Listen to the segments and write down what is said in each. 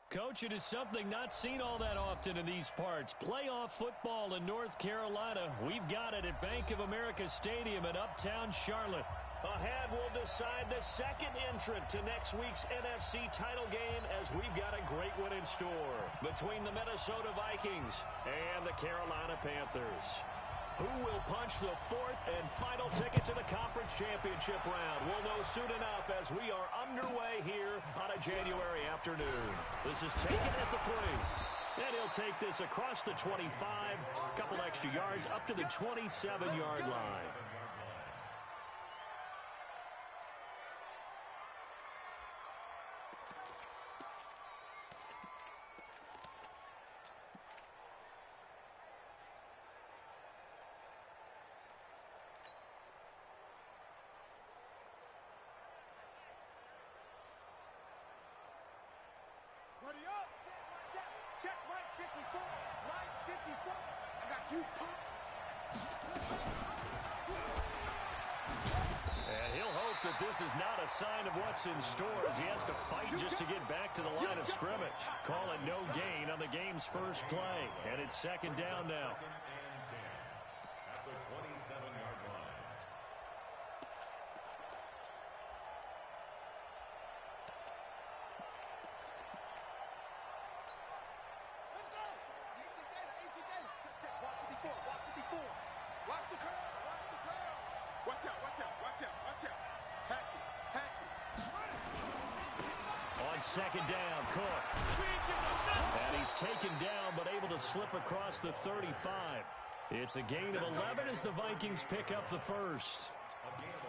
Coach, it is something not seen all that often in these parts. Playoff football in North Carolina. We've got it at Bank of America Stadium in Uptown Charlotte. Ahead will decide the second entrant to next week's NFC title game, as we've got a great one in store between the Minnesota Vikings and the Carolina Panthers. Who will punch the fourth and final ticket to the conference championship round? We'll know soon enough as we are underway here on a January afternoon. This is taken at the 3. And he'll take this across the 25, a couple extra yards up to the 27-yard line. Ready up. Check right 54. Right 54. I got you, Pop. And he'll hope that this is not a sign of what's in store as he has to fight just to get back to the line of scrimmage. Call it no gain on the game's first play. And it's second down now. At the 27-yard line. Watch the curl. Watch the curl. Watch out. Watch out. Watch out. Watch out. Hatch it. Hatch it. On second down, Cook. And he's taken down but able to slip across the 35. It's a gain of 11 as the Vikings pick up the first.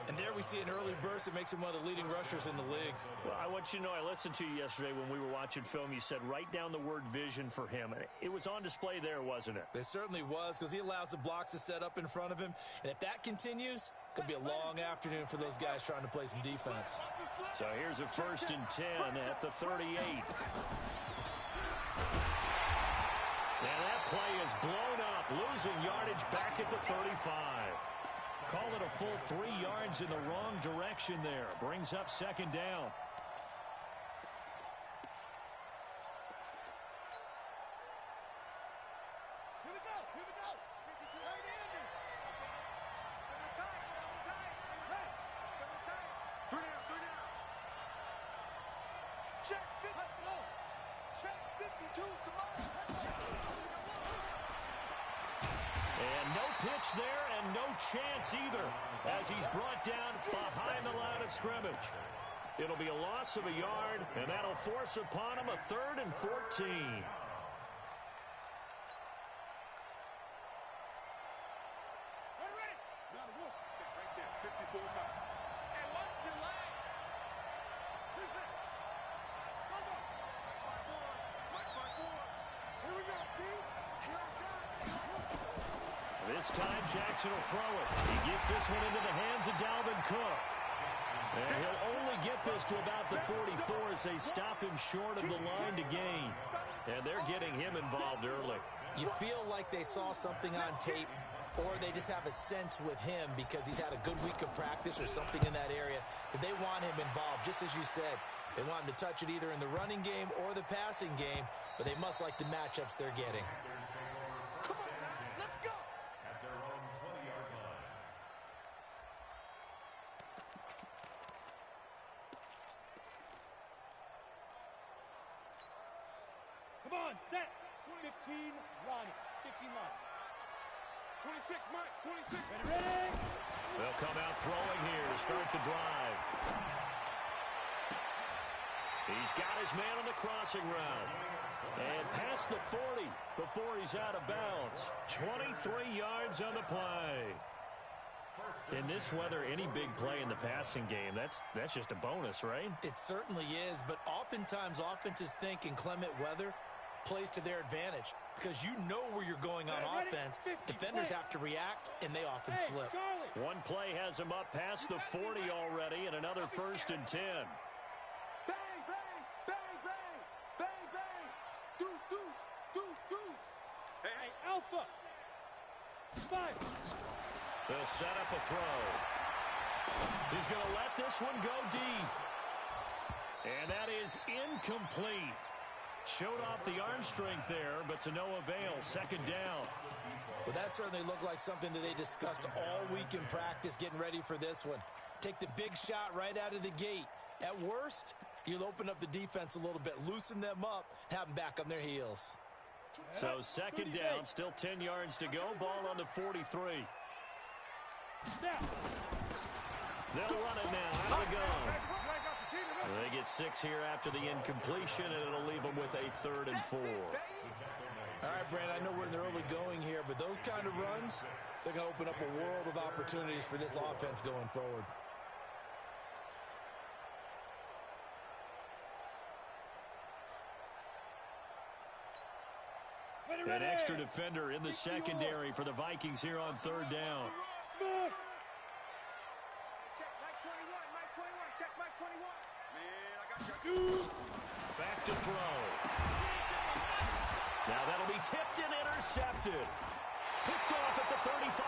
And there we see an early burst that makes him one of the leading rushers in the league. Well, I want you to know, I listened to you yesterday when we were watching film. You said write down the word vision for him. It was on display there, wasn't it? It certainly was, because he allows the blocks to set up in front of him. And if that continues, it could be a long afternoon for those guys trying to play some defense. So here's a 1st and 10 at the 38. And that play is blown up, losing yardage back at the 35. Call it a full 3 yards in the wrong direction there. Brings up second down. Here we go. Here we go. 52. Right in. From the tight. From the tight. Hey. From the tight. 3 down. 3 down. Check 50. Let's go. Check 52. Come on. And no pitch there and no chance either as he's brought down behind the line of scrimmage. It'll be a loss of a yard, and that'll force upon him a 3rd and 14. Ready. Now look. Right there. 54 now. Hey, watch the line. Who's it? Go. Mike 5-4. Here we go, team. Here I come. This time, Jackson will throw it. He gets this one into the hands of Dalvin Cook. And he'll only get this to about the 44 as they stop him short of the line to gain. And they're getting him involved early. You feel like they saw something on tape, or they just have a sense with him because he's had a good week of practice or something in that area that they want him involved. Just as you said, they want him to touch it either in the running game or the passing game, but they must like the matchups they're getting. Come on, set. 15, run. 15, run. 26, Mike. 26. Ready. They'll come out throwing here to start the drive. He's got his man on the crossing route. And past the 40 before he's out of bounds. 23 yards on the play. In this weather, any big play in the passing game, that's just a bonus, right? It certainly is, but oftentimes offenses think inclement weather plays to their advantage because you know where you're going on offense. Defenders have to react, and they often slip. One play has him up past the 40 already, and another 1st and 10. Bang, bang, bang, bang, bang, bang. Deuce, deuce, deuce, deuce. Hey, Alpha. 5. They'll set up a throw. He's going to let this one go deep. And that is incomplete. Showed off the arm strength there, but to no avail. Second down. Well, that certainly looked like something that they discussed all week in practice getting ready for this one. Take the big shot right out of the gate. At worst, you'll open up the defense a little bit, loosen them up, have them back on their heels. So second down, still 10 yards to go. Ball on the 43. They'll run it now out of the gun. They get 6 here after the incompletion, and it'll leave them with a 3rd and 4. All right, Brand, I know we're in the early going here, but those kind of runs, they're going to open up a world of opportunities for this offense going forward. An extra defender in the secondary for the Vikings here on 3rd down. Back to throw. Now that'll be tipped and intercepted. Picked off at the 35.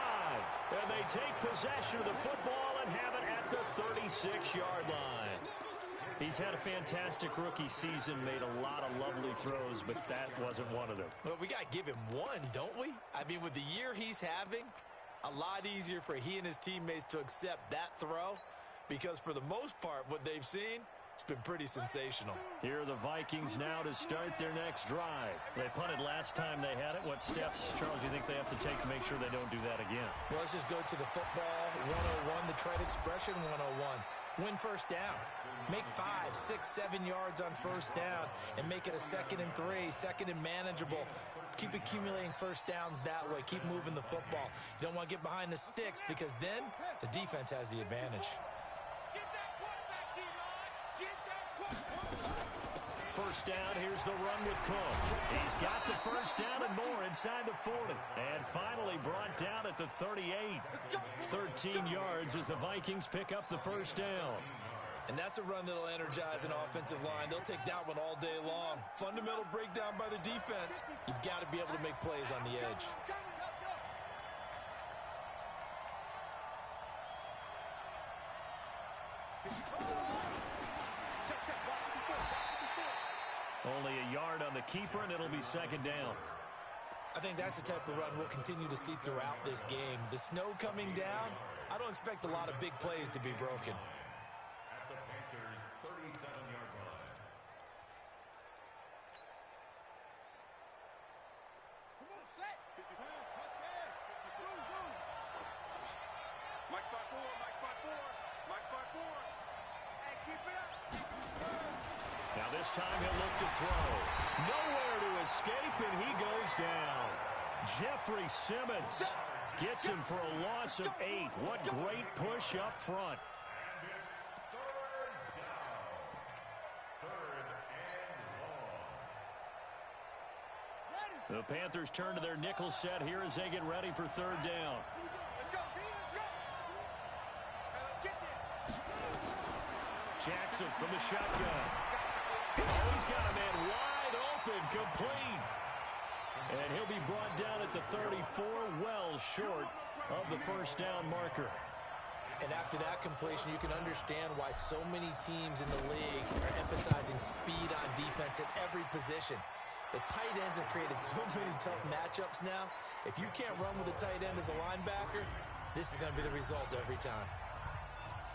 And they take possession of the football and have it at the 36-yard line. He's had a fantastic rookie season, made a lot of lovely throws, but that wasn't one of them. Well, we got to give him one, don't we? I mean, with the year he's having, a lot easier for he and his teammates to accept that throw, because for the most part, what they've seen, it's been pretty sensational. Here are the Vikings now to start their next drive. They punted last time they had it. What steps, Charles, you think they have to take to make sure they don't do that again? Well, let's just go to the football 101, the trade expression 101. Win first down. Make 5, 6, 7 yards on first down and make it a 2nd and 3, 2nd and manageable. Keep accumulating first downs that way. Keep moving the football. You don't want to get behind the sticks because then the defense has the advantage. First down, here's the run with Cook. He's got the first down and more inside the 40. And finally brought down at the 38. 13 yards as the Vikings pick up the first down. And that's a run that'll energize an offensive line. They'll take that one all day long. Fundamental breakdown by the defense. You've got to be able to make plays on the edge. Only a yard on the keeper, and it'll be second down. I think that's the type of run we'll continue to see throughout this game. The snow coming down, I don't expect a lot of big plays to be broken. At the Panthers' 37-yard line. Come on, set. 50 pounds, touchdown. Go, go. Mike spot 4, Mike spot 4, Mike spot 4. Hey, keep it up. Now this time he'll look to throw. Nowhere to escape, and he goes down. Jeffrey Simmons gets him for a loss of 8. What great push up front. And it's 3rd down. 3rd and long. The Panthers turn to their nickel set here as they get ready for 3rd down. Let's go, B, let's go. Let's get there. Jackson from the shotgun. Oh, he's got a man wide open, complete. And he'll be brought down at the 34, well short of the first down marker. And after that completion, you can understand why so many teams in the league are emphasizing speed on defense at every position. The tight ends have created so many tough matchups now. If you can't run with a tight end as a linebacker, this is going to be the result every time.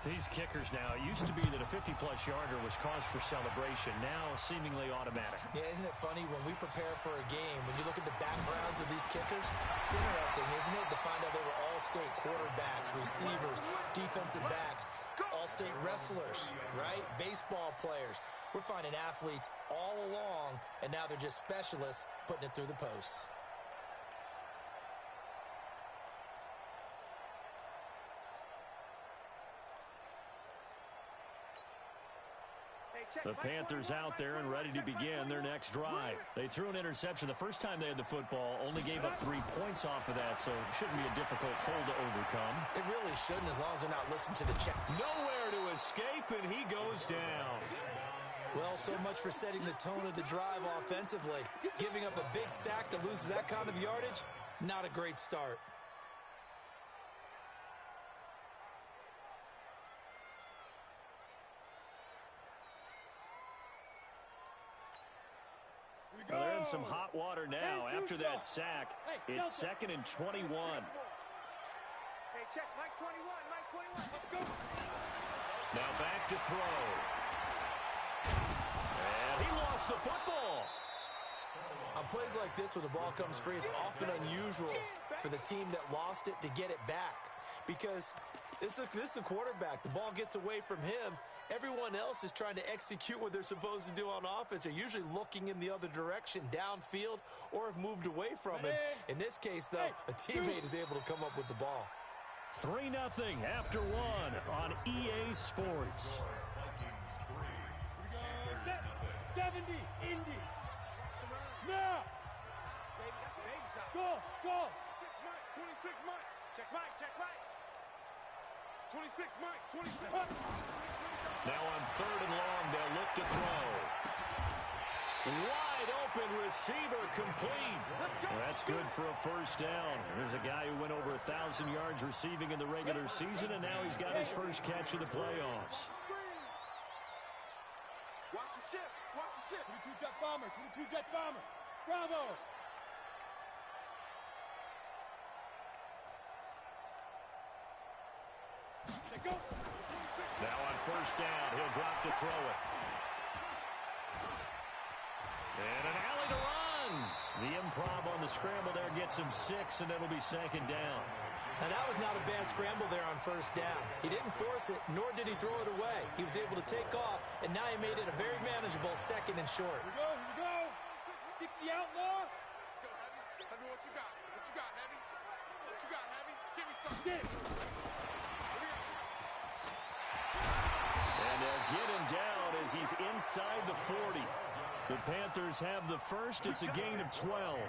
These kickers now, it used to be that a 50-plus yarder was cause for celebration. Now, seemingly automatic. Yeah, isn't it funny when we prepare for a game, when you look at the backgrounds of these kickers, it's interesting, isn't it, to find out they were all-state quarterbacks, receivers, defensive backs, all-state wrestlers, right? Baseball players. We're finding athletes all along, and now they're just specialists putting it through the posts. The Panthers out there and ready to begin their next drive. They threw an interception the first time they had the football, only gave up 3 points off of that, so it shouldn't be a difficult hole to overcome. It really shouldn't, as long as they're not listening to the check. Nowhere to escape, and he goes down. Well, so much for setting the tone of the drive offensively. Giving up a big sack that loses that kind of yardage, not a great start. Well, they're in some hot water now. After that sack, it's 2nd and 21. Hey, check, Mike 21, Mike 21, let's go. Now back to throw. And he lost the football. On plays like this, when the ball comes free, it's often unusual for the team that lost it to get it back. Because this is a quarterback. The ball gets away from him. Everyone else is trying to execute what they're supposed to do on offense. They're usually looking in the other direction, downfield, or have moved away from him. In this case, though, a teammate is able to come up with the ball. 3-0 after 1 on EA Sports. 70, Indy. Now. Baby, that's a baby shot. Go, go. 26 Mike. Check Mike, check Mike. 26 Mike, 26 Mike. Now on 3rd and long, they'll look to throw. Wide open receiver complete. That's good for a first down. There's a guy who went over 1,000 yards receiving in the regular season, and now he's got his first catch of the playoffs. Watch the ship, watch the ship. 22 jet bomber, 22 jet bomber. Bravo. Go. Now on first down, he'll drop to throw it. And an alley to run. The improv on the scramble there gets him 6, and it'll be 2nd down. And that was not a bad scramble there on first down. He didn't force it, nor did he throw it away. He was able to take off, and now he made it a very manageable 2nd and short. Here we go. 60 outlaw. Let's go, Heavy. Heavy, what you got? What you got, Heavy? What you got, Heavy? Give me something. Get it. And they'll get him down as he's inside the 40. The Panthers have the first. It's a gain of 12.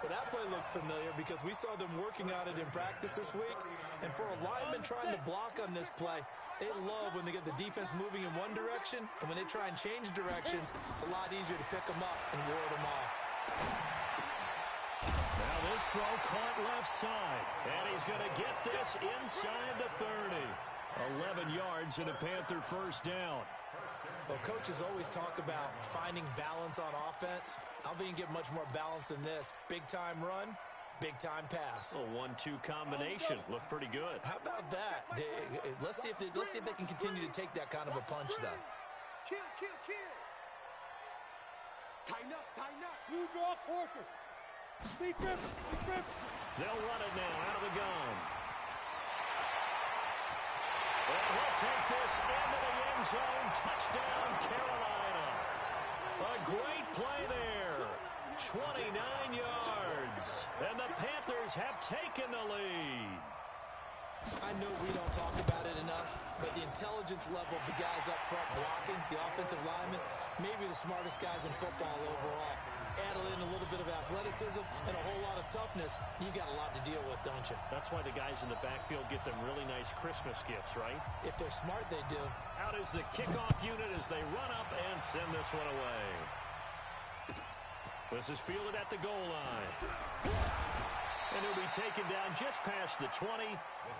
Well, that play looks familiar because we saw them working on it in practice this week. And for a lineman trying to block on this play, they love when they get the defense moving in one direction. And when they try and change directions, it's a lot easier to pick them up and ward them off. Now this throw caught left side. And he's going to get this inside the 30. 11 yards and a Panther first down. Well, coaches always talk about finding balance on offense. I don't think you can get much more balance than this. Big-time run, big-time pass. A 1-2 combination. Looked pretty good. How about that? Let's see if they can continue to take that kind of a punch, though. Kill. Tighten up. Blue draw quarter. Big grip. They'll run it now out of the gun. And he'll take this into the end zone. Touchdown, Carolina. A great play there. 29 yards. And the Panthers have taken the lead. I know we don't talk about it enough, but the intelligence level of the guys up front blocking, the offensive linemen, maybe the smartest guys in football overall. Add in a little bit of athleticism and a whole lot of toughness, you've got a lot to deal with, don't you? That's why the guys in the backfield get them really nice Christmas gifts, right? If they're smart, they do. Out is the kickoff unit as they run up and send this one away. This is fielded at the goal line. And he'll be taken down just past the 20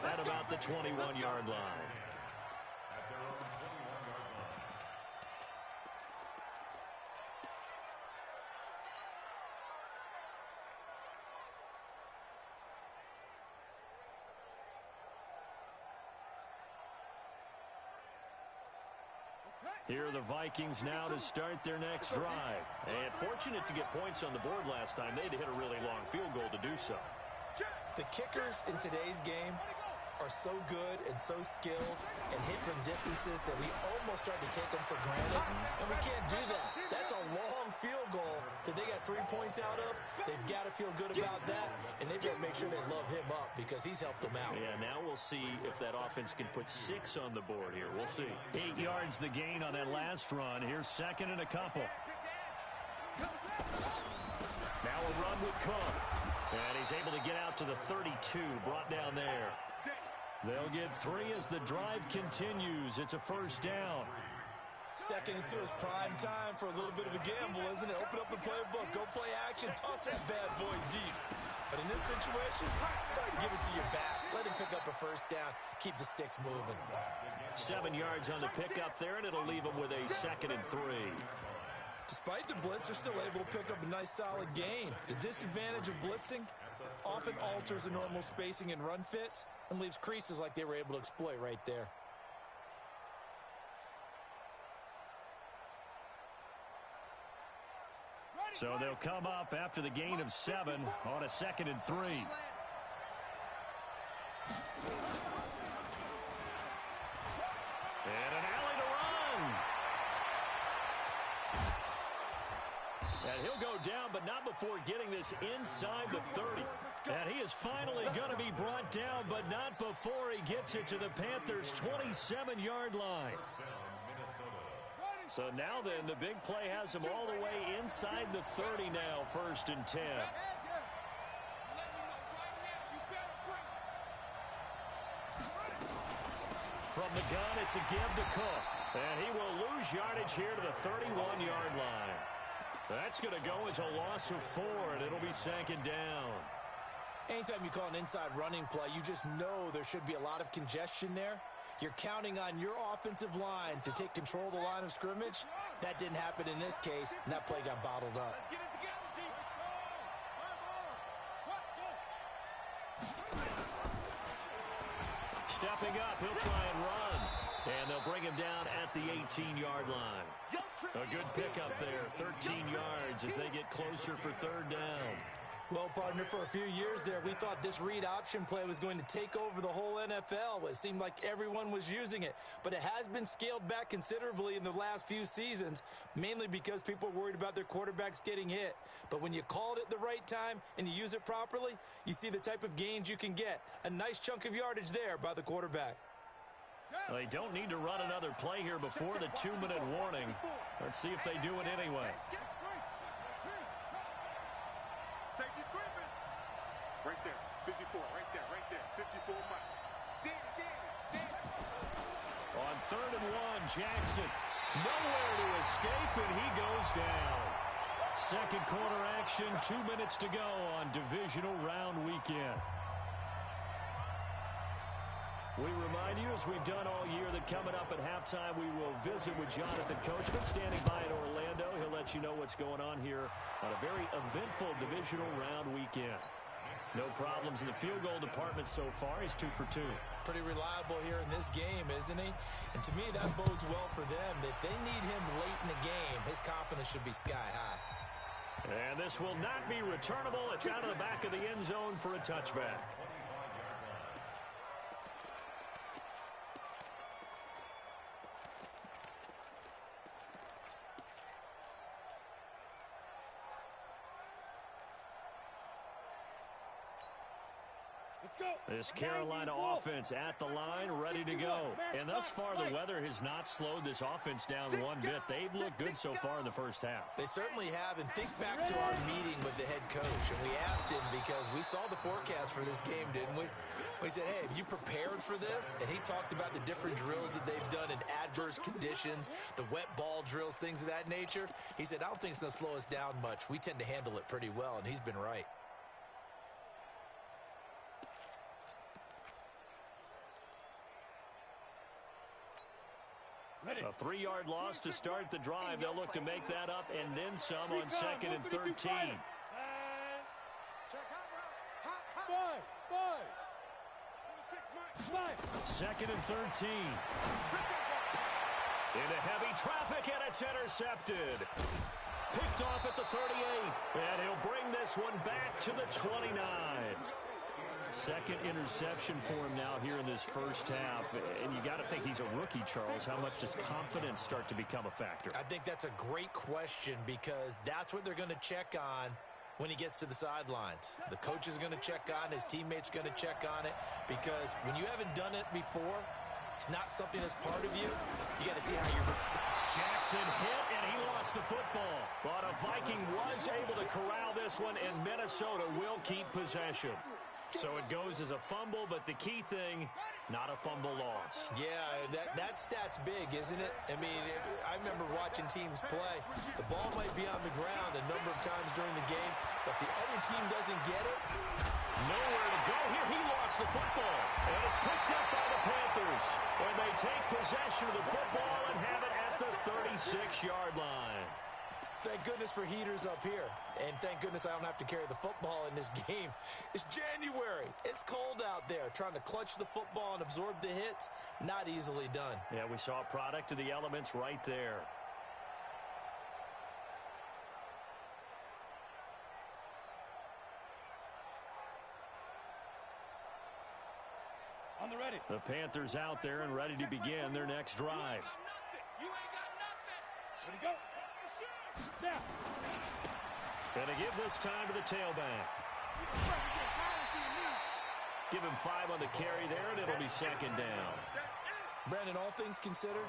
at about the 21-yard line. Here are the Vikings now to start their next drive. And fortunate to get points on the board last time. They had to hit a really long field goal to do so. The kickers in today's game are so good and so skilled and hit from distances that we almost start to take them for granted. And we can't do that. That's a long field goal that they got 3 points out of. They've got to feel good about that, and they better make sure they love him up because he's helped them out. Yeah, now we'll see if that offense can put 6 on the board here. We'll see. 8 yards the gain on that last run. Here's 2nd and a couple. Now a run with Cook. And he's able to get out to the 32, brought down there. They'll get 3 as the drive continues. It's a first down. 2nd and 2 is prime time for a little bit of a gamble, isn't it? Open up the playbook, go play action, toss that bad boy deep. But in this situation, go ahead and give it to your back. Let him pick up a first down. Keep the sticks moving. 7 yards on the pickup there, and it'll leave him with a 2nd and 3. Despite the blitz, they're still able to pick up a nice, solid gain. The disadvantage of blitzing often alters the normal spacing and run fits and leaves creases like they were able to exploit right there. So they'll come up after the gain of 7 on a 2nd and 3. And an alley to run. And he'll go down, but not before getting this inside the 30. And he is finally going to be brought down, but not before he gets it to the Panthers' 27-yard line. So now then, the big play has him all the way inside the 30 now, 1st and 10. From the gun, it's a give to Cook. And he will lose yardage here to the 31-yard line. That's going to go as a loss of 4, and it'll be 2nd down. Anytime you call an inside running play, you just know there should be a lot of congestion there. You're counting on your offensive line to take control of the line of scrimmage. That didn't happen in this case, and that play got bottled up. Stepping up, he'll try and run. And they'll bring him down at the 18-yard line. A good pickup there, 13 yards as they get closer for 3rd down. Well, partner, for a few years there, we thought this read option play was going to take over the whole NFL. It seemed like everyone was using it, but it has been scaled back considerably in the last few seasons, mainly because people are worried about their quarterbacks getting hit. But when you called it the right time and you use it properly, you see the type of gains you can get. A nice chunk of yardage there by the quarterback. Well, they don't need to run another play here before the 2-minute warning. Let's see if they do it anyway. Right there, 54, right there, 54 miles. On 3rd and 1, Jackson nowhere to escape, and he goes down. Second quarter action, 2 minutes to go on divisional round weekend. We remind you, as we've done all year, that coming up at halftime, we will visit with Jonathan Coachman standing by in Orlando. He'll let you know what's going on here on a very eventful divisional round weekend. No problems in the field goal department so far. He's 2 for 2. Pretty reliable here in this game, isn't he? And to me, that bodes well for them. If they need him late in the game, his confidence should be sky high. And this will not be returnable. It's out of the back of the end zone for a touchback. This Carolina offense at the line, ready to go. And thus far, the weather has not slowed this offense down one bit. They've looked good so far in the first half. They certainly have. And think back to our meeting with the head coach. And we asked him because we saw the forecast for this game, didn't we? We said, hey, have you prepared for this? And he talked about the different drills that they've done in adverse conditions, the wet ball drills, things of that nature. He said, I don't think it's going to slow us down much. We tend to handle it pretty well, and he's been right. A 3-yard loss to start the drive. They'll look to make that up and then some on 2nd and 13. Second and 13. Into heavy traffic, and it's intercepted. Picked off at the 38, and he'll bring this one back to the 29. Second interception for him now here in this first half. And you got to think he's a rookie, Charles. How much does confidence start to become a factor? I think that's a great question because that's what they're going to check on when he gets to the sidelines. The coach is going to check on, his teammates are going to check on it, because when you haven't done it before, it's not something that's part of you. You got to see how you're... Jackson hit, and he lost the football. But a Viking was able to corral this one, and Minnesota will keep possession. So it goes as a fumble, but the key thing, not a fumble loss. Yeah, that stat's big, isn't it? I mean, I remember watching teams play. The ball might be on the ground a number of times during the game, but if the other team doesn't get it, nowhere to go here. He lost the football, and it's picked up by the Panthers. And they take possession of the football and have it at the 36-yard line. Thank goodness for heaters up here. And thank goodness I don't have to carry the football in this game. It's January. It's cold out there. Trying to clutch the football and absorb the hits, not easily done. Yeah, we saw a product of the elements right there. On the ready. The Panthers out there and ready to begin their next drive. You ain't got nothing. Ready, go. Snap. Going to give this time to the tailback. Give him 5 on the carry there, and it'll be second down. Brandon, all things considered,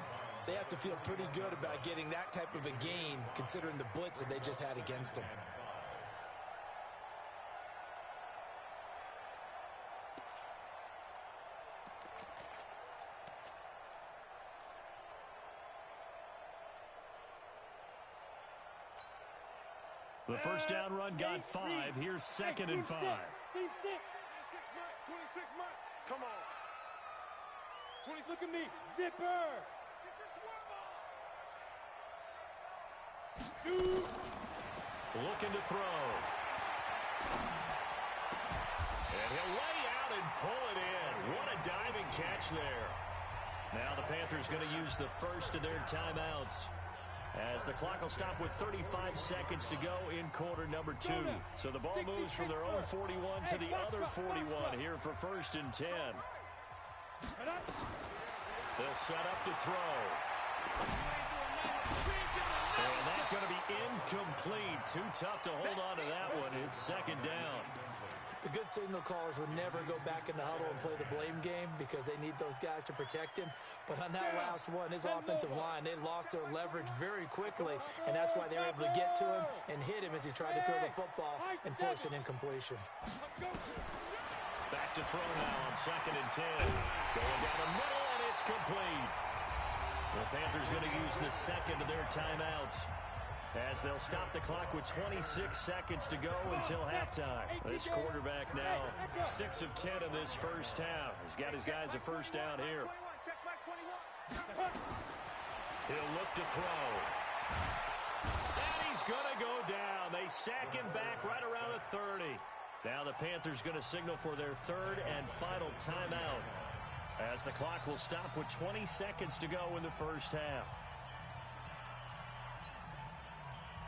they have to feel pretty good about getting that type of a gain considering the blitz that they just had against them. The first down run got 5. Here's second and 5. Team 6. 26 months. Come on. 20, look at me. Zipper. Shoot. Looking to throw. And he'll lay out and pull it in. What a diving catch there. Now the Panthers going to use the first of their timeouts, as the clock will stop with 35 seconds to go in quarter number 2. So the ball moves from their own 41 to the other 41 here for first and 10. They'll set up to throw. And that's going to be incomplete. Too tough to hold on to that one. It's second down. The good signal callers would never go back in the huddle and play the blame game because they need those guys to protect him. But on that last one, his offensive line, they lost their leverage very quickly, and that's why they were able to get to him and hit him as he tried to throw the football and force an incompletion. Back to throw now on second and 10. Going down the middle, and it's complete. The Panthers going to use the second of their timeouts, as they'll stop the clock with 26 seconds to go until halftime. This quarterback now 6 of 10 in this first half. He's got his guys a first down here. He'll look to throw. And he's going to go down. They sack him back right around the 30. Now the Panthers going to signal for their third and final timeout, as the clock will stop with 20 seconds to go in the first half.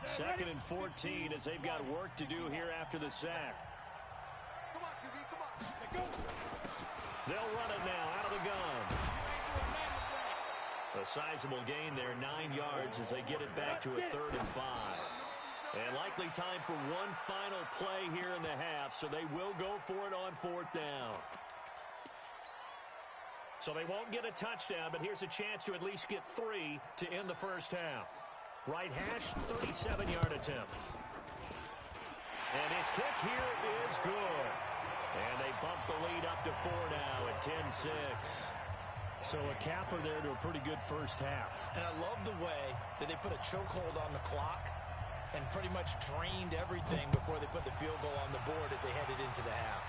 Second and 14 as they've got work to do here after the sack. Come on, QB, come on. They'll run it now out of the gun. A sizable gain there, 9 yards as they get it back to a third and 5. And likely time for one final play here in the half, so they will go for it on fourth down. So they won't get a touchdown, but here's a chance to at least get 3 to end the first half. Right hash, 37-yard attempt. And his kick here is good. And they bump the lead up to 4 now at 10-6. So a capper there to a pretty good first half. And I love the way that they put a chokehold on the clock and pretty much drained everything before they put the field goal on the board as they headed into the half.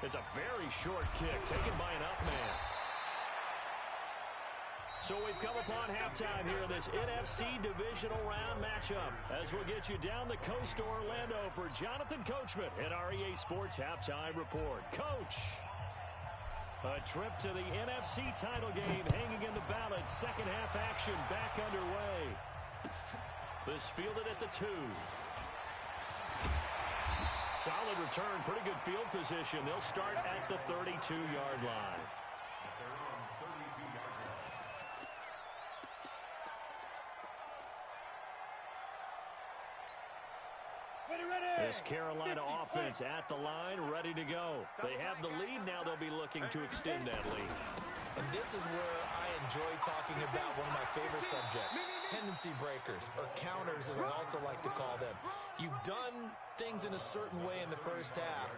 It's a very short kick taken by an up man. So we've come upon halftime here in this NFC Divisional Round matchup, as we'll get you down the coast to Orlando for Jonathan Coachman at our EA Sports Halftime Report. Coach, a trip to the NFC title game hanging in the balance. Second half action back underway. This fielded at the 2. Solid return, pretty good field position. They'll start at the 32-yard line. This Carolina offense at the line, ready to go. They have the lead. Now they'll be looking to extend that lead. And this is where I enjoy talking about one of my favorite subjects, tendency breakers, or counters as I also like to call them. You've done things in a certain way in the first half,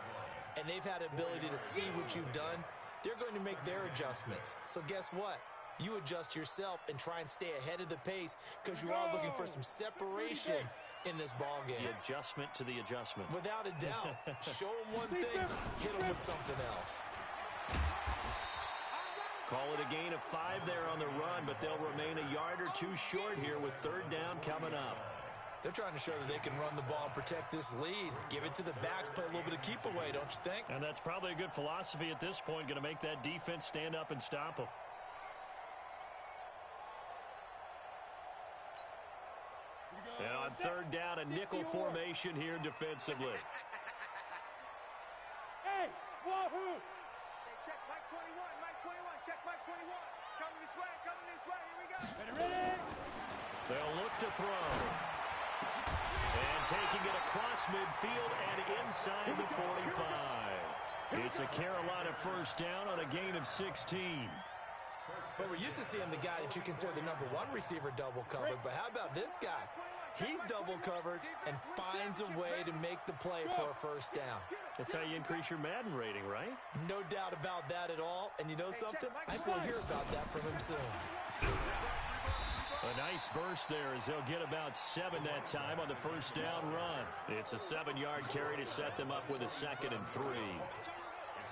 and they've had the ability to see what you've done. They're going to make their adjustments. So guess what? You adjust yourself and try and stay ahead of the pace, because you are looking for some separation in this ball game. The adjustment to the adjustment. Without a doubt. Show them one thing, hit them with something else. Call it a gain of 5 there on the run, but they'll remain a yard or two short here with third down coming up. They're trying to show that they can run the ball and protect this lead. Give it to the backs, play a little bit of keep away, don't you think? And that's probably a good philosophy at this point, going to make that defense stand up and stop them. And on third down, a nickel formation here defensively. Hey, wahoo! Check Mike 21, Mike 21, check Mike 21. Coming this way, here we go. Ready? They'll look to throw. And taking it across midfield and inside the 45. It's a Carolina first down on a gain of 16. But we're used to seeing the guy that you consider the number one receiver double covered. But how about this guy? He's double covered and finds a way to make the play for a first down. That's how you increase your Madden rating, right? No doubt about that at all. And you know something? I think we'll hear about that from him soon. A nice burst there as they'll get about 7 that time on the first down run. It's a 7-yard carry to set them up with a 2nd and 3.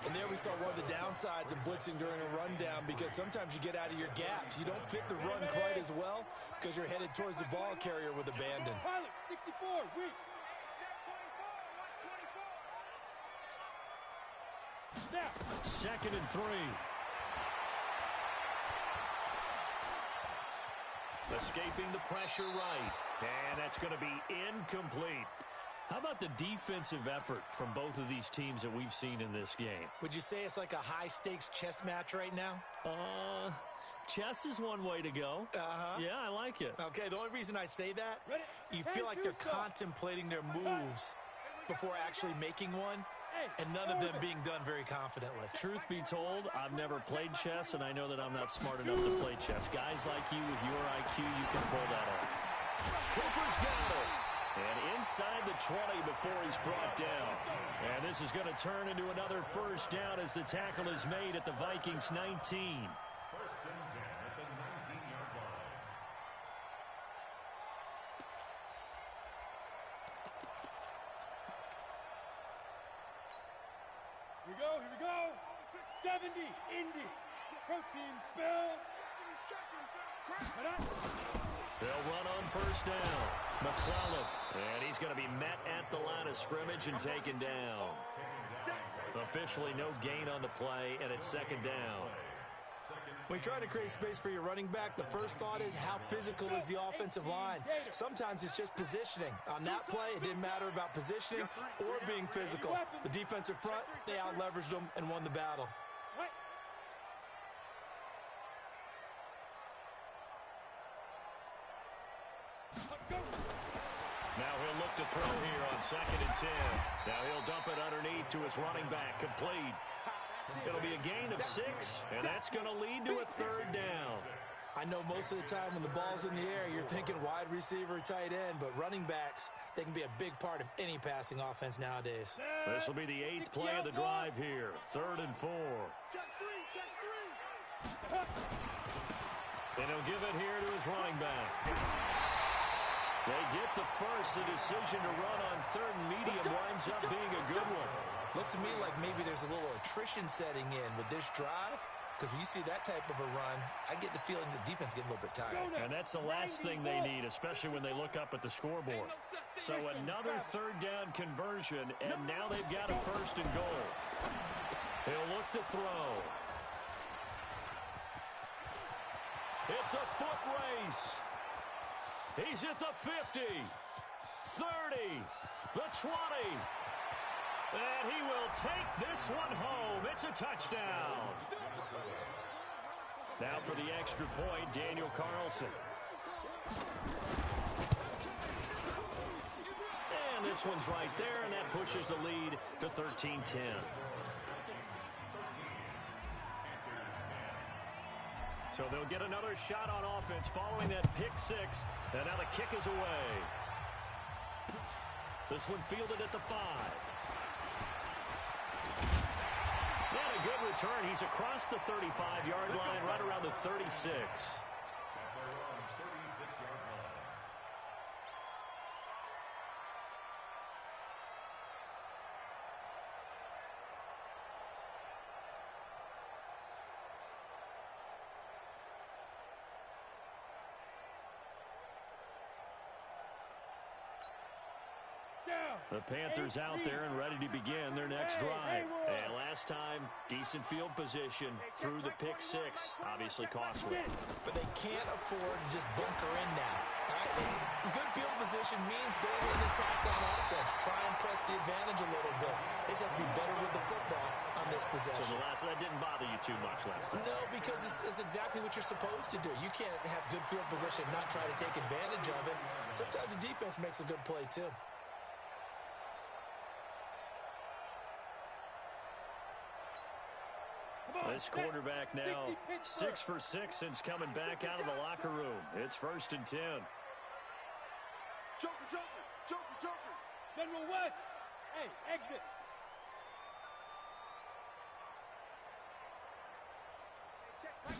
And there we saw one of the downsides of blitzing during a rundown, because sometimes you get out of your gaps. You don't fit the run quite as well because you're headed towards the ball carrier with abandon. Pilot, 64, weak. Snap. 2nd and 3. Escaping the pressure right. And that's going to be incomplete. How about the defensive effort from both of these teams that we've seen in this game? Would you say it's like a high-stakes chess match right now? Chess is one way to go. Yeah, I like it. Okay, the only reason I say that, you feel like they're contemplating their moves before actually making one, and none of them being done very confidently. Truth be told, I've never played chess, and I know that I'm not smart enough to play chess. Guys like you with your IQ, you can pull that off. Cooper's got it. And inside the 20 before he's brought down. And this is going to turn into another first down as the tackle is made at the Vikings 19. First and 10 at the 19-yard line. Here we go. 70, Indy. Protein spill. They'll run on first down. McClellan. And he's going to be met at the line of scrimmage and taken down. Officially no gain on the play, and it's 2nd down. When you're trying to create space for your running back, the first thought is how physical is the offensive line. Sometimes it's just positioning. On that play, it didn't matter about positioning or being physical. The defensive front, they out-leveraged them and won the battle. Now he'll look to throw here on 2nd and 10. Now he'll dump it underneath to his running back, complete. It'll be a gain of 6, and that's going to lead to a 3rd down. I know most of the time when the ball's in the air, you're thinking wide receiver, tight end, but running backs, they can be a big part of any passing offense nowadays. This will be the 8th play of the drive here. 3rd and 4. Check three. And he'll give it here to his running back. They get the first. The decision to run on 3rd and medium winds up being a good one. Looks to me like maybe there's a little attrition setting in with this drive, because when you see that type of a run, I get the feeling the defense getting a little bit tired. And that's the last thing they need, especially when they look up at the scoreboard. So another 3rd down conversion, and now they've got a 1st and goal. He'll look to throw. It's a foot race. He's at the 50, 30, the 20. And he will take this one home. It's a touchdown. Now for the extra point, Daniel Carlson. And this one's right there, and that pushes the lead to 13-10. So they'll get another shot on offense following that pick 6. And now the kick is away. This one fielded at the 5. And a good return. He's across the 35-yard line, right around the 36. The Panthers out there and ready to begin their next drive. And last time, decent field position through the pick six. Obviously costly. But they can't afford to just bunker in now. All right? Good field position means going in and attack on offense. Try and press the advantage a little bit. They just have to be better with the football on this possession. So that didn't bother you too much last time? No, because it's exactly what you're supposed to do. You can't have good field position and not try to take advantage of it. Sometimes the defense makes a good play, too. This quarterback now 6 for 6 since coming back out of the locker room. It's 1st and 10. Joker, Joker, Joker, Joker. General West. Hey, exit.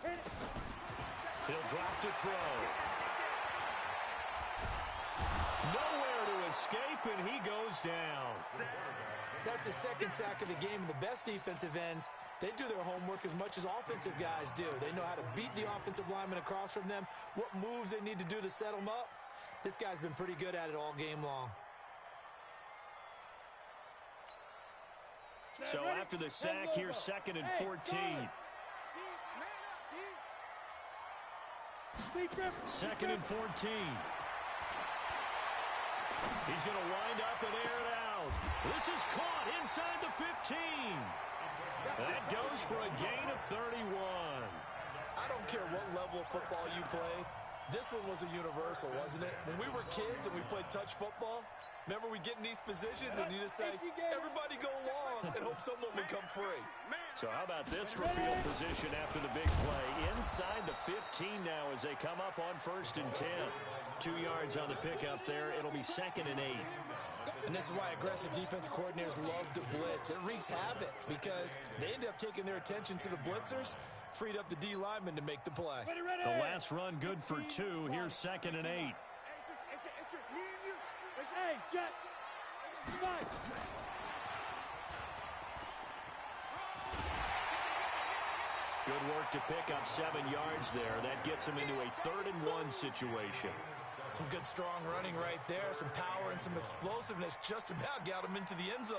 Hit it. He'll drop to throw. Nowhere to escape, and he goes down. That's his second sack of the game. And the best defensive ends, they do their homework as much as offensive guys do. They know how to beat the offensive lineman across from them, what moves they need to do to set them up. This guy's been pretty good at it all game long. So after the sack, here's 2nd and 14. 2nd and 14. He's going to wind up and air it out. This is caught inside the 15. That goes for a gain of 31. I don't care what level of football you played. This one was a universal, wasn't it? When we were kids and we played touch football, remember we get in these positions and you just say, everybody go long and hope someone will come free. So how about this for field position after the big play? Inside the 15 now as they come up on 1st and 10. 2 yards on the pickup there. It'll be 2nd and 8. And this is why aggressive defensive coordinators love to blitz. It wreaks havoc because they end up taking their attention to the blitzers, freed up the D lineman to make the play. The last run good for 2. Here's 2nd and 8. It's just me and you. Hey, Jet. Fight. Good work to pick up 7 yards there. That gets him into a 3rd and 1 situation. Some good strong running right there. Some power and some explosiveness just about got him into the end zone.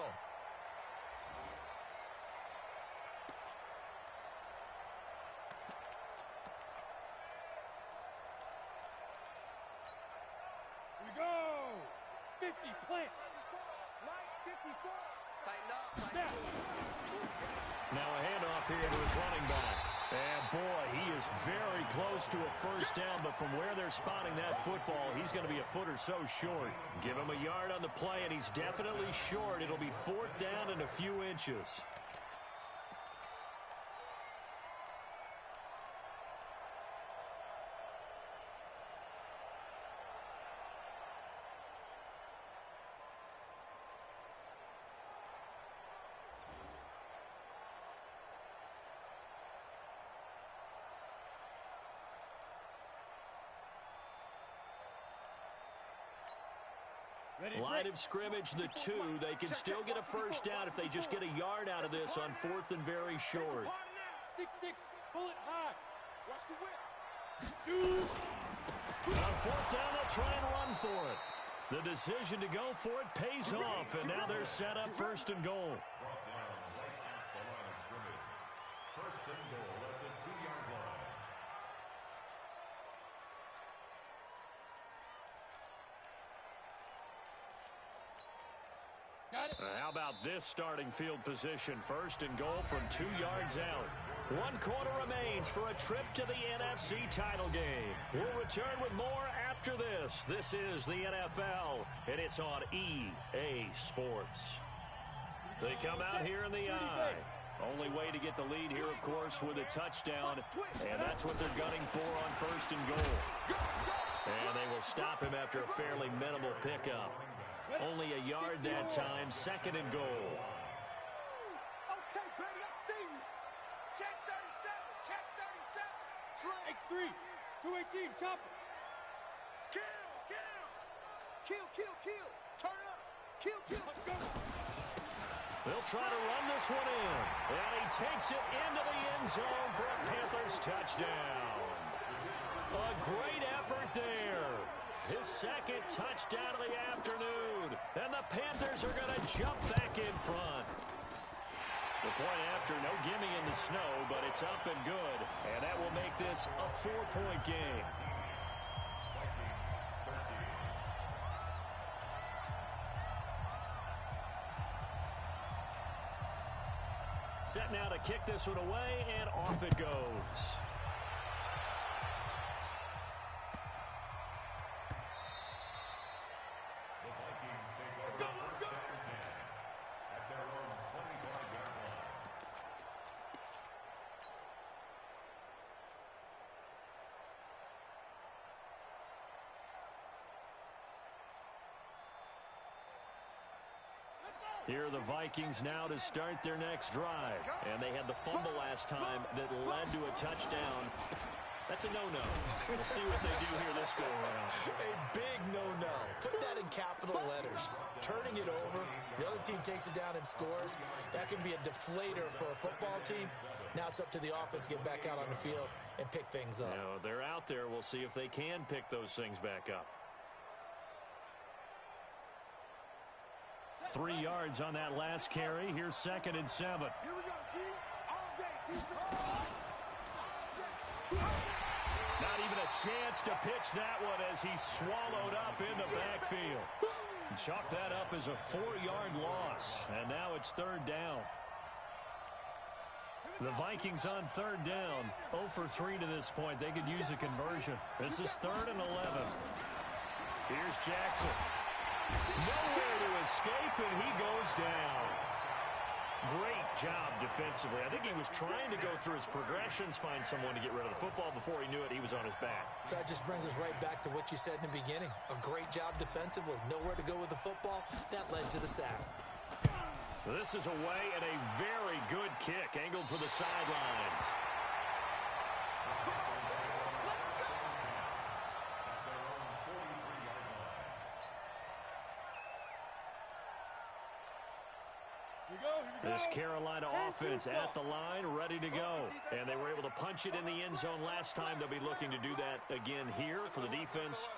Here we go. 50, plant. Mike, 54. Tighten up. Snap. Now a handoff here to his running back. And boy, he is very close to a first down, but from where they're spotting that football, he's going to be a foot or so short. Give him a yard on the play, and he's definitely short. It'll be 4th down and a few inches. Line of scrimmage, the 2. They can still get a first down if they just get a yard out of this on 4th and very short. 6-6, pull it high. Watch the whip. Shoot. On 4th down, they'll try and run for it. The decision to go for it pays off, and now they're set up 1st and goal. Brought down right at the line of scrimmage. 1st and goal at the 2-yard line. Got it. How about this starting field position? 1st and goal from 2 yards out. 1 quarter remains for a trip to the NFC title game. We'll return with more after this. This is the NFL, and it's on EA Sports. They come out here in the eye. Only way to get the lead here, of course, with a touchdown, and that's what they're gunning for on 1st and goal. And they will stop him after a fairly minimal pickup. Only a yard that time, 2nd and goal. Okay, buddy, I see you. Check 37. Check 37. Slay. X3, 218, chopper. Kill, kill. Kill, kill, kill. Turn up. Kill, kill. Let's go. They'll try to run this one in. And he takes it into the end zone for a Panthers touchdown. A great effort there. his second touchdown of the afternoon. And the Panthers are going to jump back in front. The point after, no gimme in the snow, but it's up and good. And that will make this a 4-point game. Set now to kick this one away, and off it goes. The Vikings take over first down and 10 at their own 25-yard line. Here are the Vikings now to start their next drive. And they had the fumble last time that led to a touchdown. That's a no-no. We'll see what they do here this go-around. A big no-no. Put that in capital letters. Turning it over, the other team takes it down and scores. That can be a deflator for a football team. Now it's up to the offense to get back out on the field and pick things up. You know, they're out there. We'll see if they can pick those things back up. 3 yards on that last carry. Here's 2nd and 7. Here we go, D. All day, defense. Not even a chance to pitch that one as he's swallowed up in the backfield. Chalk that up as a 4-yard loss. And now it's 3rd down. The Vikings on 3rd down. 0 for 3 to this point. They could use a conversion. This is 3rd and 11. Here's Jackson. Nowhere to escape, and he goes down. Great job defensively. I think he was trying to go through his progressions, find someone to get rid of the football. Before he knew it, he was on his back. So that just brings us right back to what you said in the beginning. A great job defensively. Nowhere to go with the football. That led to the sack. This is away and a very good kick, angled for the sidelines. This Carolina offense at the line, ready to go. And they were able to punch it in the end zone last time. They'll be looking to do that again here for the defense.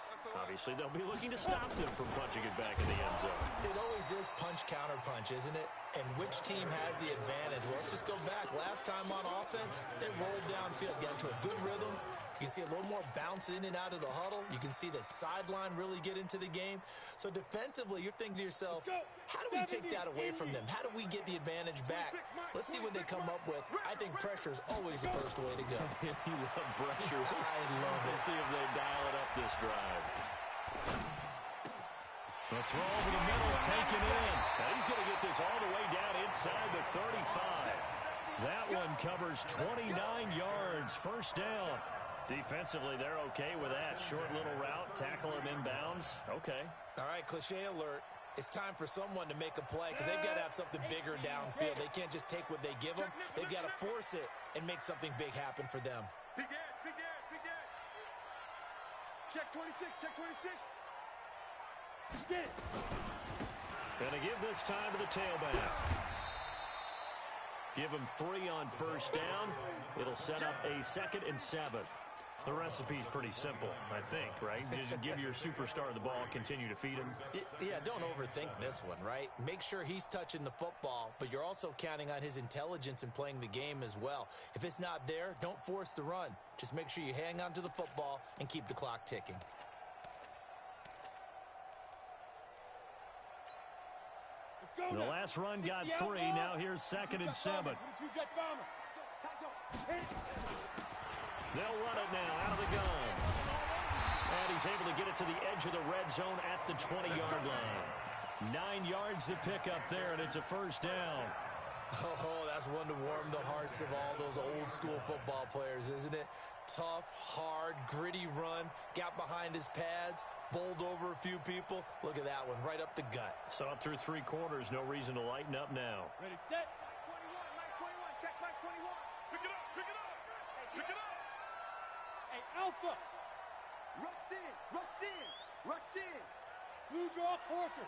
Obviously, they'll be looking to stop them from punching it back in the end zone. It always is punch-counter-punch, isn't it? And which team has the advantage? Well, let's just go back. Last time on offense, they rolled downfield, got into a good rhythm. You can see a little more bounce in and out of the huddle. You can see the sideline really get into the game. So defensively, you're thinking to yourself, how do we take that away from them? How do we get the advantage back? Let's see what they come up with. I think pressure is always the first way to go. You love pressure. I love it. We'll see if they dial it up this drive. The throw over the middle, taken in. Now he's going to get this all the way down inside the 35. That one covers 29 yards, 1st down. Defensively, they're okay with that. Short little route, tackle him inbounds. Okay. All right, cliche alert. It's time for someone to make a play because they've got to have something bigger downfield. They can't just take what they give them. They've got to force it and make something big happen for them. Big Ed, Big Ed, Big Ed. Check 26, check 26. Get it. Gonna give this time to the tailback. Give him 3 on 1st down. It'll set up a 2nd and 7. The recipe's pretty simple, I think, right? Just give your superstar the ball, continue to feed him. Yeah, don't overthink this one, right? Make sure he's touching the football, but you're also counting on his intelligence in playing the game as well. If it's not there, don't force the run. Just make sure you hang on to the football and keep the clock ticking. The last run got 3. Now here's 2nd and 7. They'll run it now out of the gun. And he's able to get it to the edge of the red zone at the 20-yard line. 9 yards to pick up there, and it's a 1st down. Oh, that's one to warm the hearts of all those old-school football players, isn't it? Tough, hard, gritty run, got behind his pads, bowled over a few people. Look at that one, right up the gut. Saw it through 3 quarters, no reason to lighten up now. Ready, set. Mike 21, check Mike 21. Pick it up, pick it up, pick it up. Hey, Alpha. Rush in, rush in, rush in. Blue draw quarter.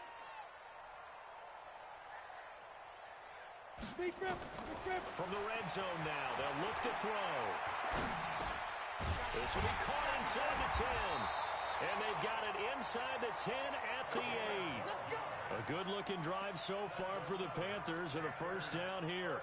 Speed grip, From the red zone now, they'll look to throw. This will be caught inside the 10. And they've got it inside the 10 at the 8. A good-looking drive so far for the Panthers and a first down here.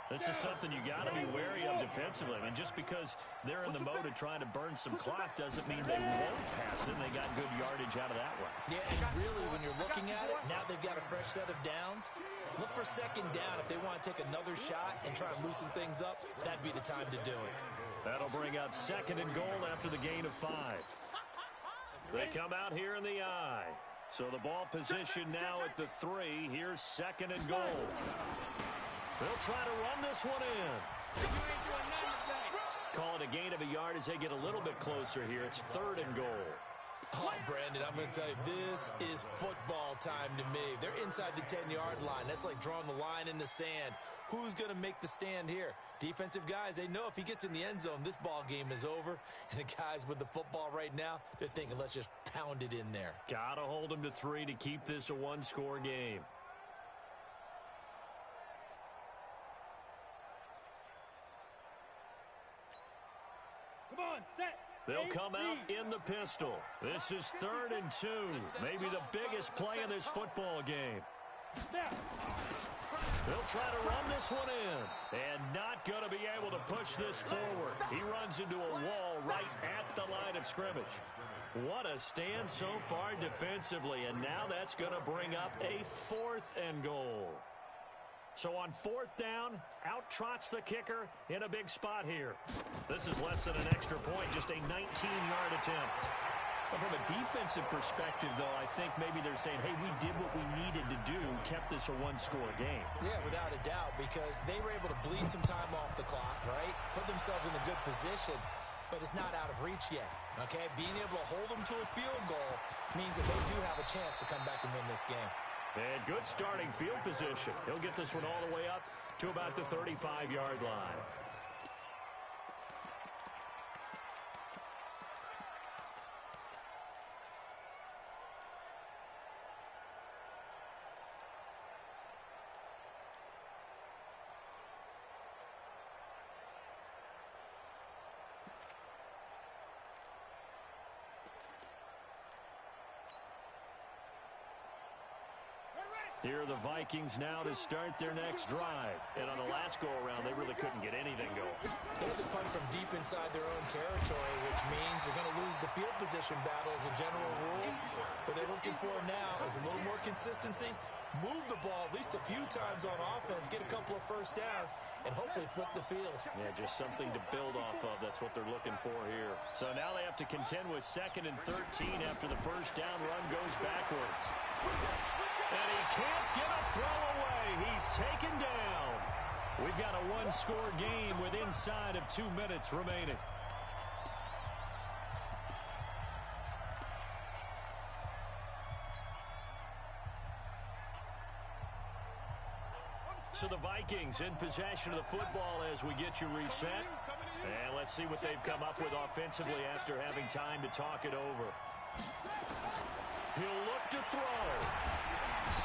This is something you got to be wary of defensively. I mean, just because they're in the mode of trying to burn some clock doesn't mean they won't pass it. And they got good yardage out of that one. Yeah, and really, when you're looking at it, now they've got a fresh set of downs. Look for second down. If they want to take another shot and try and loosen things up, that'd be the time to do it. That'll bring up second and goal after the gain of 5. They come out here in the I. So the ball position now at the 3. Here's second and goal. They'll try to run this one in. Call it a gain of a yard as they get a little bit closer here. It's third and goal. Oh, Brandon, I'm going to tell you, this is football time to me. They're inside the 10-yard line. That's like drawing the line in the sand. Who's going to make the stand here? Defensive guys, they know if he gets in the end zone, this ball game is over. And the guys with the football right now, they're thinking, let's just pound it in there. Got to hold them to 3 to keep this a one-score game. Come on, set. They'll come out in the pistol. This is third and 2. Maybe the biggest play in this football game. They'll try to run this one in. And not going to be able to push this forward. He runs into a wall right at the line of scrimmage. What a stand so far defensively. And now that's going to bring up a 4th and goal. So on 4th down, out trots the kicker in a big spot here. This is less than an extra point, just a 19-yard attempt. But from a defensive perspective, though, I think maybe they're saying, hey, we did what we needed to do, kept this a one-score game. Yeah, without a doubt, because they were able to bleed some time off the clock, right? Put themselves in a good position, but it's not out of reach yet, okay? Being able to hold them to a field goal means that they do have a chance to come back and win this game. And good starting field position. He'll get this one all the way up to about the 35-yard line. Here are the Vikings now to start their next drive. And on the last go-around, they really couldn't get anything going. They had to punt from deep inside their own territory, which means they're going to lose the field position battle as a general rule. What they're looking for now is a little more consistency, move the ball at least a few times on offense, get a couple of first downs, and hopefully flip the field. Yeah, just something to build off of. That's what they're looking for here. So now they have to contend with 2nd and 13 after the first down run goes backwards. And he can't get a throw away. He's taken down. We've got a one-score game with inside of 2 minutes remaining. So the Vikings in possession of the football as we get you reset. And let's see what they've come up with offensively after having time to talk it over. He'll look to throw.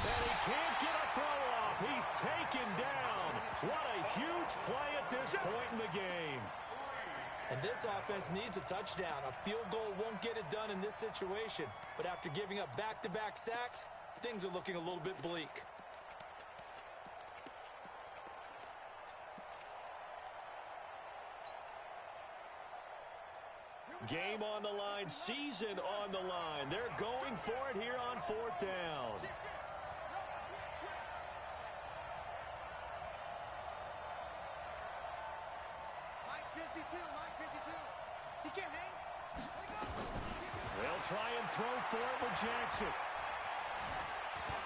And he can't get a throw off. He's taken down. What a huge play at this point in the game. And this offense needs a touchdown. A field goal won't get it done in this situation. But after giving up back-to-back sacks, things are looking a little bit bleak. Game on the line, season on the line. They're going for it here on 4th down. They'll try and throw for it with Jackson.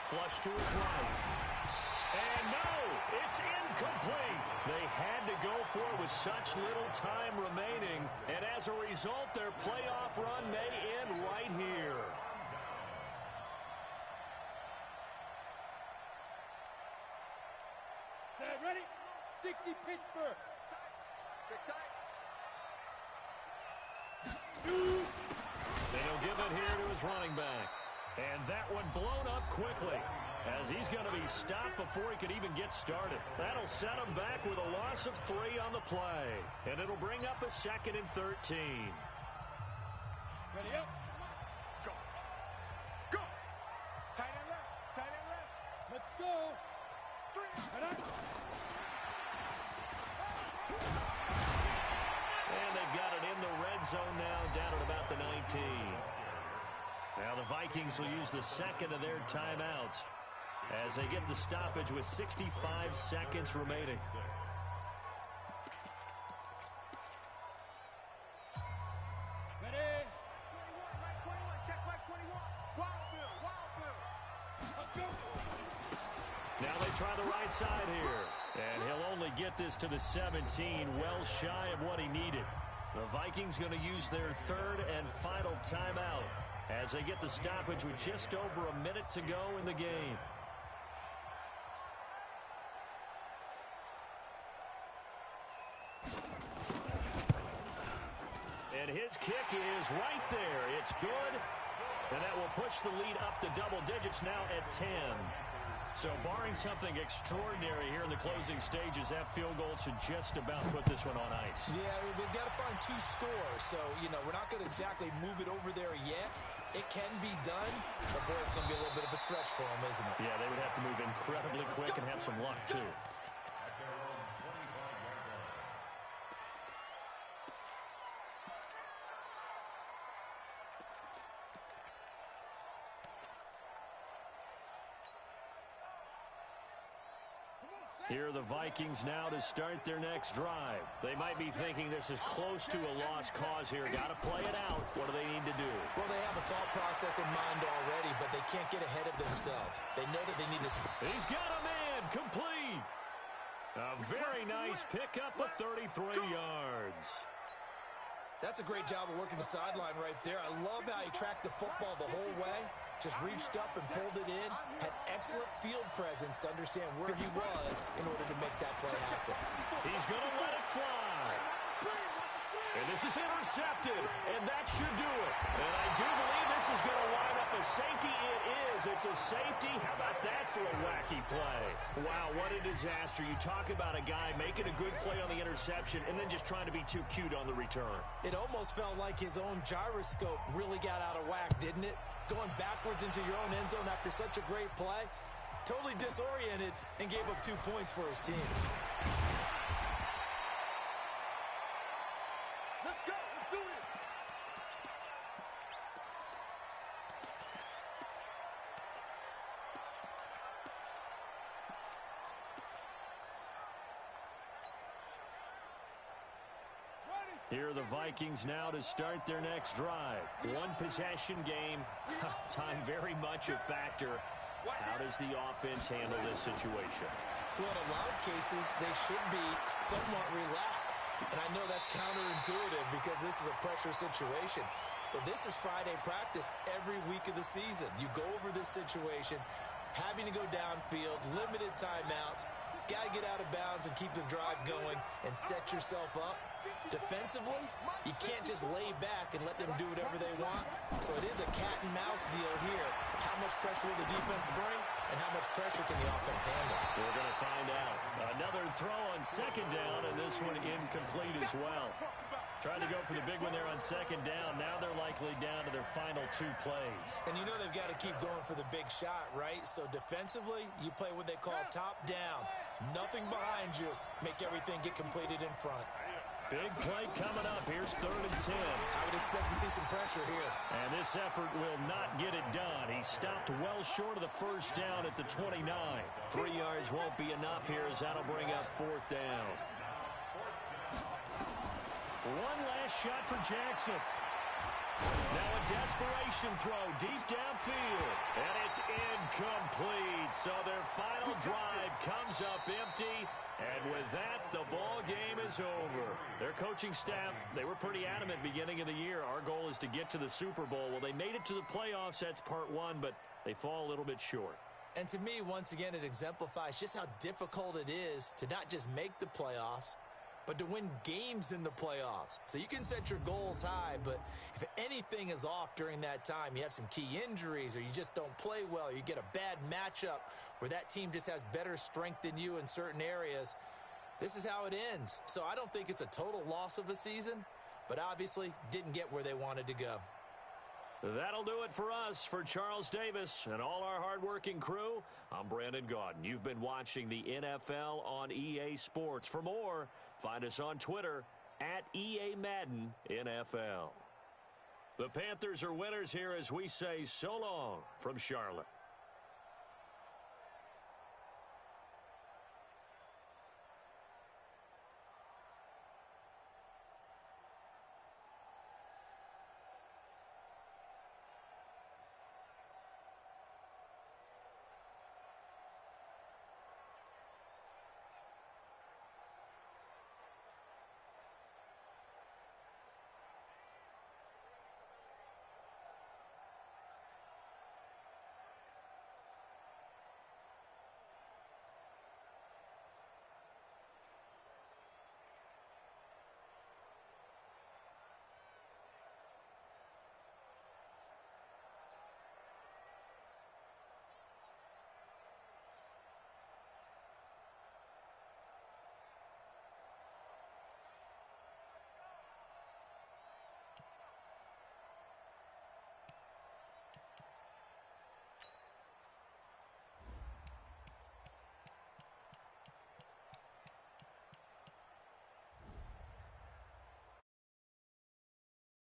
Flush to his right. And no, it's incomplete. They had to go for it with such little time remaining. And as a result, their playoff run may end right here. Set, ready? 60 Pittsburgh. They don't give it here to his running back. And that one blown up quickly as he's going to be stopped before he could even get started. That'll set him back with a loss of 3 on the play. And it'll bring up a 2nd and 13. Ready up. Go. Go. Tight end left. Tight end left. Let's go. And they've got it in the red zone now, down at about the 19. Now the Vikings will use the second of their timeouts as they get the stoppage with 65 seconds remaining. ready. 21, right 21. Check right 21. Wild Bill. Wild Bill. Let's go. Now they try the right side here. And he'll only get this to the 17, well shy of what he needed. The Vikings going to use their third and final timeout as they get the stoppage with just over a minute to go in the game. And his kick is right there. It's good. And that will push the lead up to double digits now at 10. So barring something extraordinary here in the closing stages, that field goal should just about put this one on ice. Yeah, we've got to find 2 scores. So, we're not going to exactly move it over there yet. It can be done, but boy, it's going to be a little bit of a stretch for them, isn't it? Yeah, they would have to move incredibly quick and have some luck, too. Here are the Vikings now to start their next drive. They might be thinking this is close to a lost cause here. Got to play it out. What do they need to do? Well, they have a thought process in mind already, but they can't get ahead of themselves. They know that they need to score. He's got a man complete. A very nice pickup of 33 yards. That's a great job of working the sideline right there. I love how he tracked the football the whole way. Just reached up and pulled it in. Had excellent field presence to understand where he was in order to make that play happen. He's going to let it fly. And this is intercepted, and that should do it. And I do believe this is going to wind up a safety. It is. It's a safety. How about that for a wacky play? Wow, what a disaster. You talk about a guy making a good play on the interception and then just trying to be too cute on the return. It almost felt like his own gyroscope really got out of whack, didn't it? Going backwards into your own end zone after such a great play. Totally disoriented and gave up 2 points for his team. Let's go. Let's do this. Here are the Vikings now to start their next drive. One possession game. Time very much a factor. How does the offense handle this situation? Well, in a lot of cases, they should be somewhat relaxed. And I know that's counterintuitive because this is a pressure situation. But this is Friday practice every week of the season. You go over this situation, having to go downfield, limited timeouts, got to get out of bounds and keep the drive going and set yourself up. Defensively, you can't just lay back and let them do whatever they want. So it is a cat and mouse deal here. How much pressure will the defense bring and how much pressure can the offense handle? We're going to find out. Another throw on second down, and this one incomplete as well. Tried to go for the big one there on second down. Now they're likely down to their final 2 plays. And you know they've got to keep going for the big shot, right? So defensively, you play what they call top down. Nothing behind you. Make everything get completed in front. Big play coming up. Here's 3rd and 10. I would expect to see some pressure here. And this effort will not get it done. He stopped well short of the first down at the 29. 3 yards won't be enough here as that'll bring up 4th down. One last shot for Jackson. Now a desperation throw deep downfield. And it's incomplete. So their final drive comes up empty. And with that, the ball game is over. Their coaching staff, they were pretty adamant beginning of the year. Our goal is to get to the Super Bowl. Well, they made it to the playoffs. That's part 1, but they fall a little bit short. And to me, once again, it exemplifies just how difficult it is to not just make the playoffs, but to win games in the playoffs. So you can set your goals high, but if anything is off during that time, you have some key injuries or you just don't play well, you get a bad matchup where that team just has better strength than you in certain areas, this is how it ends. So I don't think it's a total loss of a season, but obviously didn't get where they wanted to go. That'll do it for us. For Charles Davis and all our hardworking crew, I'm Brandon Gaudin. You've been watching the NFL on EA Sports. For more, find us on Twitter at EA Madden NFL. The Panthers are winners here as we say so long from Charlotte.